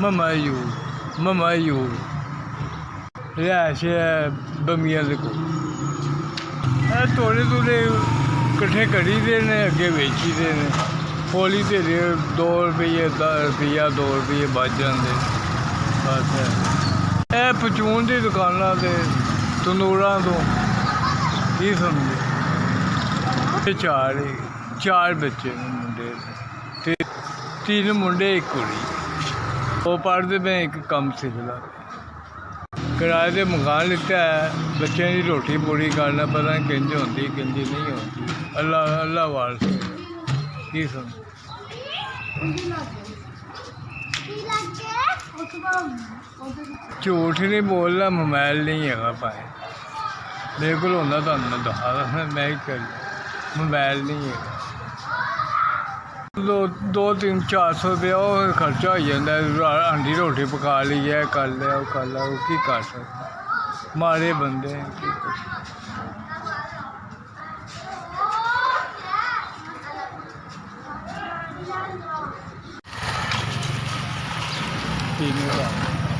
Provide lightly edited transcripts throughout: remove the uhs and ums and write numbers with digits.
ममायू रिहायश है बमिया के कोल। तोड़े कट्ठे करी दे ने अगे वेची दे ने पौली ते 2 रुपये 10 रुपया 2 रुपये बच जाते बस। ए परचून की दुकाना ते तंदूरा तो की समझे। चार बच्चे मुंडे 3 मुंडे 1 कुड़ी। वो पढ़ते पे एक कम सिखला किराए से मकान लिता है। बच्चों की रोटी पूरी करना पता नहीं किंज होती किंज नहीं होती। अल्लाह वारस की समझ। झूठ नहीं बोलना मोबाइल नहीं है भाई मेरे को होंगे तो मैं दिखा मैं ही कर मोबाइल नहीं है। 200-400 रुपया वो खर्चा हो जाता है। हांडी रोटी पका ली है कर लिया वो कर ला की कर सकते माड़े बंदे हैं।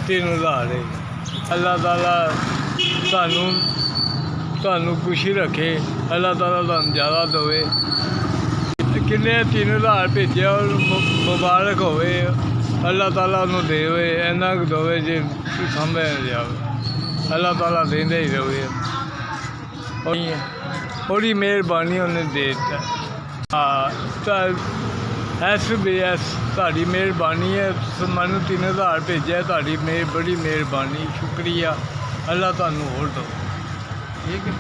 तीन हज़ार अल्लाह ताला सानू खुशी रखे। अल्लाह ताला तुहानू ज़्यादा देवे। किन्ने 3 हज़ार भेजे और मुबारक होवे। अल्लाह ताला उन्होंने देवे इन्ना क देवे जे समझ जाए। अल्लाह ताला देंदे ही रहे बड़ी मेहरबानी उन्हें दे दिता। हाँ SBS ताड़ी मेहरबानी है। मैनू 3 हज़ार भेजा ताड़ी बड़ी मेहरबानी शुक्रिया। अल्लाह तुहानू होर दो ठीक है।